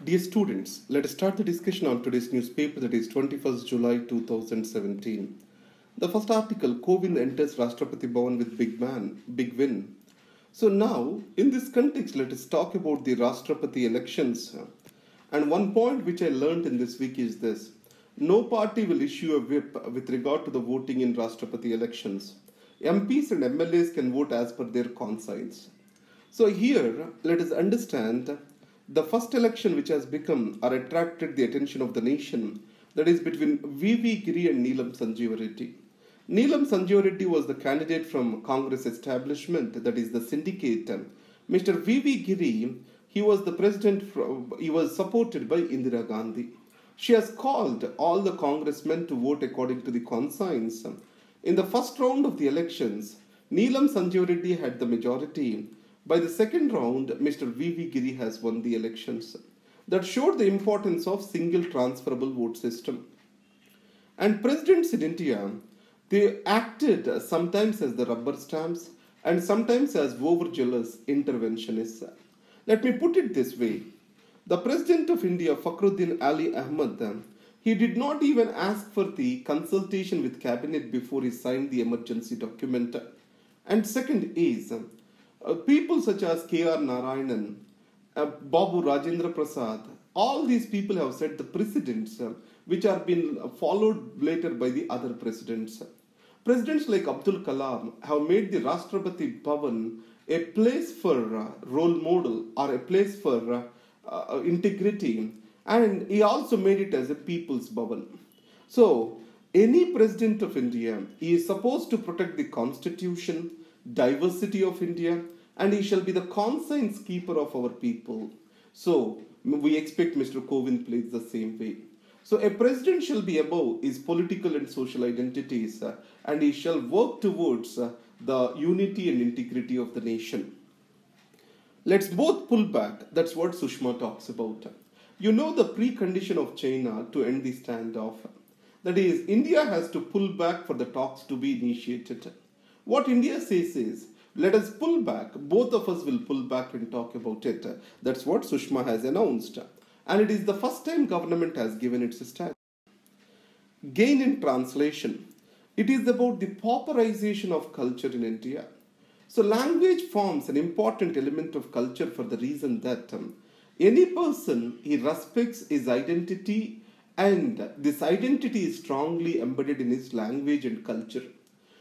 Dear students, let us start the discussion on today's newspaper, that is 21st July 2017. The first article, Kovind enters Rashtrapati Bhavan with big win. So now, in this context, let us talk about the Rashtrapati elections. And one point which I learned in this week is this. No party will issue a whip with regard to the voting in Rashtrapati elections. MPs and MLAs can vote as per their conscience. So here, let us understand the first election which has become or attracted the attention of the nation, that is between V.V. Giri and Neelam Sanjeeva Reddy. Neelam Sanjeeva Reddy was the candidate from Congress establishment, that is the syndicate. Mr. V.V. Giri, he was the president, he was supported by Indira Gandhi. She has called all the congressmen to vote according to the conscience. In the first round of the elections, Neelam Sanjeeva Reddy had the majority. By the second round, Mr. V.V. Giri has won the elections. That showed the importance of single transferable vote system. And presidents in India, they acted sometimes as the rubber stamps and sometimes as overzealous interventionists. Let me put it this way. The President of India, Fakhruddin Ali Ahmad, he did not even ask for the consultation with cabinet before he signed the emergency document. And second is, people such as K.R. Narayanan, Babu Rajendra Prasad, all these people have set the precedents which are being followed later by the other presidents. Presidents like Abdul Kalam have made the Rashtrapati Bhavan a place for role model or a place for integrity, and he also made it as a people's Bhavan. So, any president of India, he is supposed to protect the constitution, diversity of India, and he shall be the conscience keeper of our people. So, we expect Mr. Kovind plays the same way. So, a president shall be above his political and social identities, and he shall work towards the unity and integrity of the nation. Let's both pull back. That's what Sushma talks about. You know the precondition of China to end the standoff. That is, India has to pull back for the talks to be initiated. What India says is, let us pull back. Both of us will pull back and talk about it. That's what Sushma has announced. And it is the first time government has given its stand. Gain in translation. It is about the pauperization of culture in India. So language forms an important element of culture for the reason that any person, he respects his identity, and this identity is strongly embedded in his language and culture.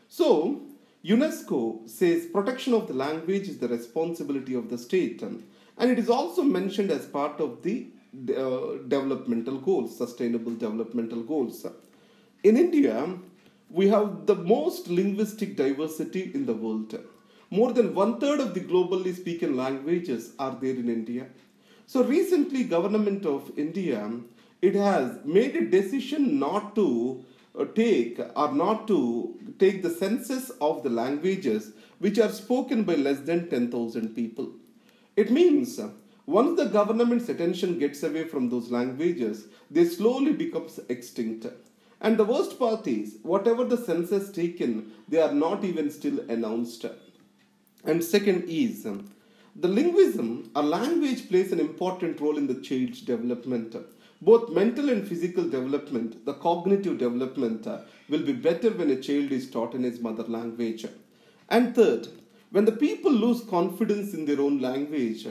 So, UNESCO says protection of the language is the responsibility of the state, and it is also mentioned as part of the developmental goals, sustainable developmental goals. In India, we have the most linguistic diversity in the world. More than 1/3 of the globally spoken languages are there in India. So recently, government of India, it has made a decision not to take the census of the languages which are spoken by less than 10,000 people. It means once the government's attention gets away from those languages, they slowly become extinct. And the worst part is, whatever the census taken, they are not even still announced. And second is, the linguism or language plays an important role in the child's development. Both mental and physical development, the cognitive development will be better when a child is taught in his mother language. And third, when the people lose confidence in their own language,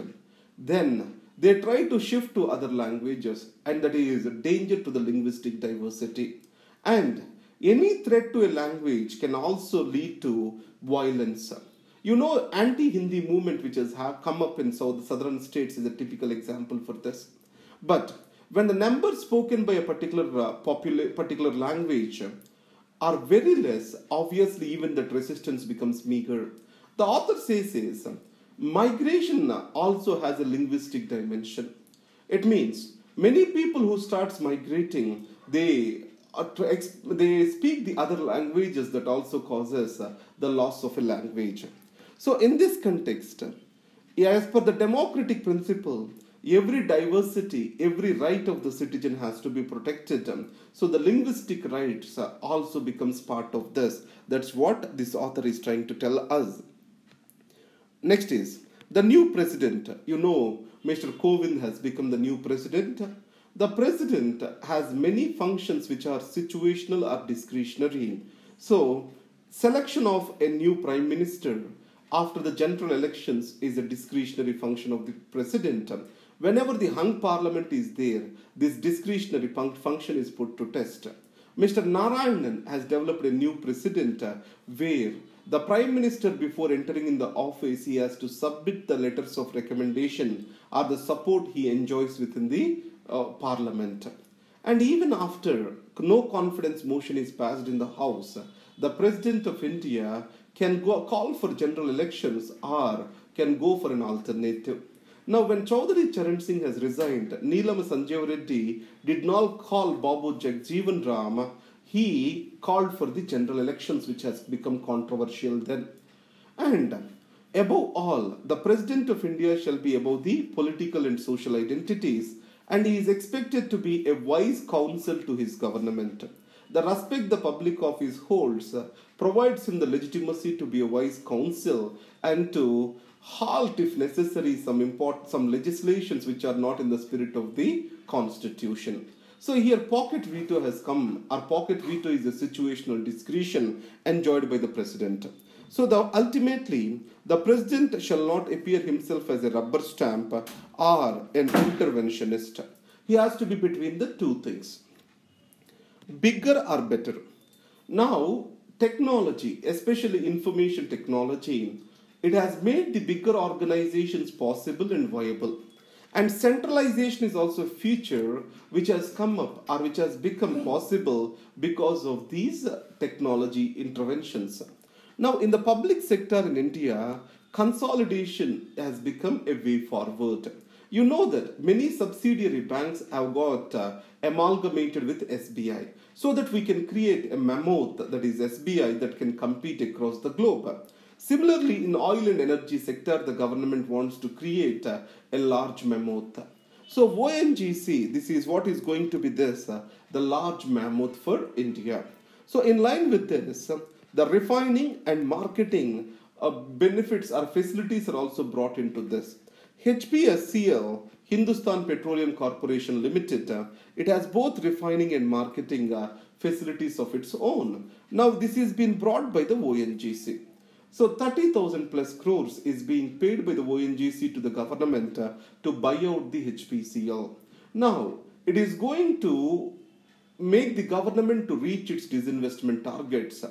then they try to shift to other languages, and that is a danger to the linguistic diversity. And any threat to a language can also lead to violence. You know, anti-Hindi movement which has come up in southern states is a typical example for this. But when the numbers spoken by a particular language are very less, obviously even that resistance becomes meager. The author says is, migration also has a linguistic dimension. It means many people who starts migrating, they speak the other languages, that also causes the loss of a language. So in this context, as per the democratic principle, every diversity, every right of the citizen has to be protected. So the linguistic rights also becomes part of this. That's what this author is trying to tell us. Next is, the new president, Mr. Kovind has become the new president. The president has many functions which are situational or discretionary. So, selection of a new prime minister after the general elections is a discretionary function of the president. Whenever the hung parliament is there, this discretionary function is put to test. Mr. Narayanan has developed a new precedent where the Prime Minister, before entering in the office, he has to submit the letters of recommendation or the support he enjoys within the Parliament. And even after no confidence motion is passed in the House, the President of India can call for general elections or can go for an alternative. Now, when Chaudhary Charan Singh has resigned, Neelam Sanjeev Reddy did not call Babu Jagjeevan Ram. He called for the general elections, which has become controversial then. And above all, the President of India shall be above the political and social identities, and he is expected to be a wise counsel to his government. The respect the public office holds provides him the legitimacy to be a wise counsel and to halt, if necessary, some legislations which are not in the spirit of the constitution. So here pocket veto has come. Our pocket veto is a situational discretion enjoyed by the president. So ultimately, the president shall not appear himself as a rubber stamp or an interventionist. He has to be between the two things. Bigger or better. Now, technology, especially information technology, it has made the bigger organizations possible and viable. And centralization is also a feature which has come up or which has become possible because of these technology interventions. Now, in the public sector in India, consolidation has become a way forward. You know that many subsidiary banks have got amalgamated with SBI so that we can create a mammoth, that is SBI, that can compete across the globe. Similarly, in oil and energy sector, the government wants to create a large mammoth. So ONGC, this is what is going to be the large mammoth for India. So in line with this, the refining and marketing benefits or facilities are also brought into this. HPSCL, Hindustan Petroleum Corporation Limited, it has both refining and marketing facilities of its own. Now this is being brought by the ONGC. So 30,000 plus crores is being paid by the ONGC to the government to buy out the HPCL. Now, it is going to make the government to reach its disinvestment targets.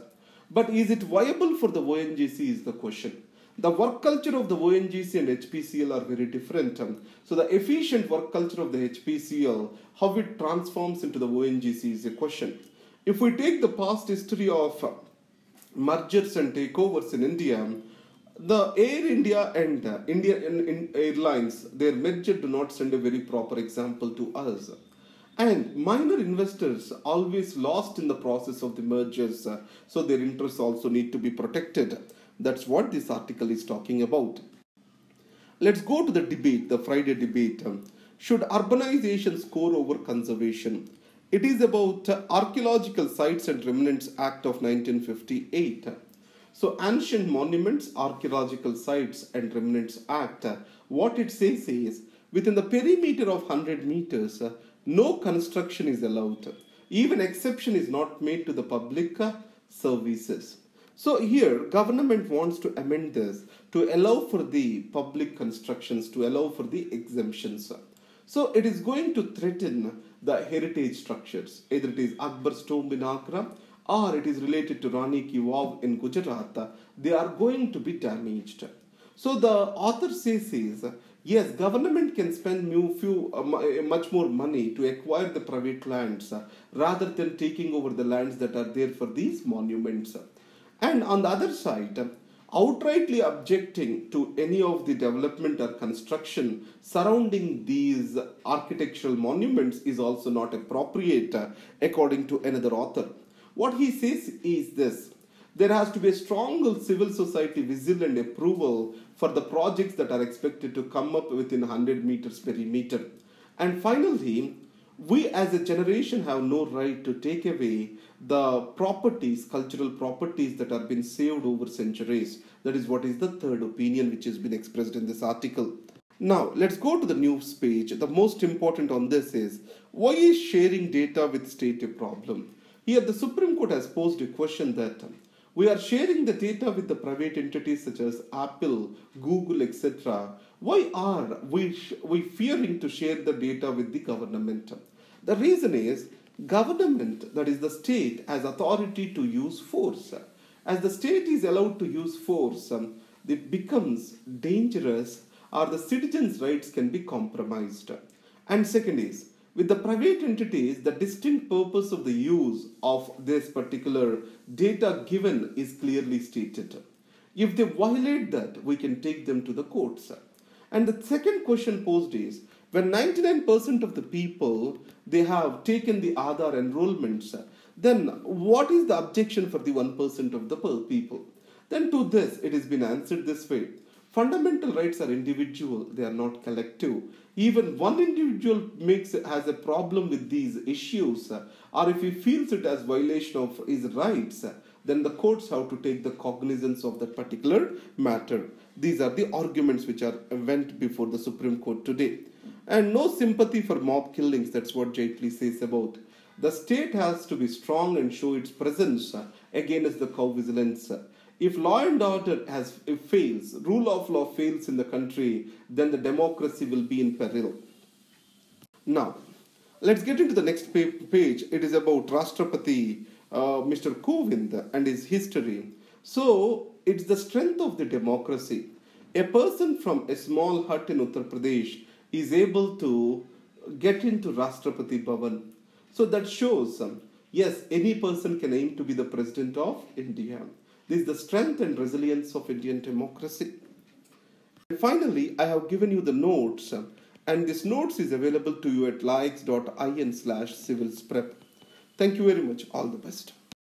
But is it viable for the ONGC is the question. The work culture of the ONGC and HPCL are very different. So the efficient work culture of the HPCL, how it transforms into the ONGC is a question. If we take the past history of mergers and takeovers in India, the Air India and Indian Airlines, their merger do not send a very proper example to us. And minor investors always lost in the process of the mergers, so their interests also need to be protected. That's what this article is talking about. Let's go to the debate, the Friday debate. Should urbanization score over conservation? It is about Archaeological Sites and Remnants Act of 1958. So Ancient Monuments, Archaeological Sites and Remnants Act, what it says is, within the perimeter of 100 meters, no construction is allowed. Even exception is not made to the public services. So here, government wants to amend this to allow for the public constructions, to allow for the exemptions. So it is going to threaten the heritage structures. Either it is Akbar's tomb in Agra or it is related to Rani Ki Vav in Gujarat. They are going to be damaged. So the author says is, yes, government can spend much more money to acquire the private lands rather than taking over the lands that are there for these monuments. And on the other side, outrightly objecting to any of the development or construction surrounding these architectural monuments is also not appropriate, according to another author. What he says is this: there has to be a strong civil society whistle and approval for the projects that are expected to come up within 100 meters perimeter. And finally, we as a generation have no right to take away the properties, cultural properties that have been saved over centuries. That is what is the third opinion which has been expressed in this article. Now, let's go to the news page. The most important on this is, why is sharing data with state a problem? Here, the Supreme Court has posed a question that we are sharing the data with the private entities such as Apple, Google, etc. Why are we fearing to share the data with the government? The reason is, government, that is the state, has authority to use force. As the state is allowed to use force, it becomes dangerous or the citizens' rights can be compromised. And second is, with the private entities, the distinct purpose of the use of this particular data given is clearly stated. If they violate that, we can take them to the courts. And the second question posed is, when 99% of the people, they have taken the Aadhaar enrollments, then what is the objection for the 1% of the people? Then to this, it has been answered this way. Fundamental rights are individual, they are not collective. Even one individual has a problem with these issues, or if he feels it as violation of his rights, then the courts have to take the cognizance of that particular matter. These are the arguments which are went before the Supreme Court today. And no sympathy for mob killings, that's what Jaitley says about. The state has to be strong and show its presence against the cow vigilance. If law and order fails, rule of law fails in the country, then the democracy will be in peril. Now, let's get into the next page. It is about Rashtrapati Mr. Kovind and his history. So, it's the strength of the democracy. A person from a small hut in Uttar Pradesh is able to get into Rashtrapati Bhavan. So that shows, yes, any person can aim to be the president of India. This is the strength and resilience of Indian democracy. And finally, I have given you the notes, and this notes is available to you at likes.in/civils prep. Thank you very much. All the best.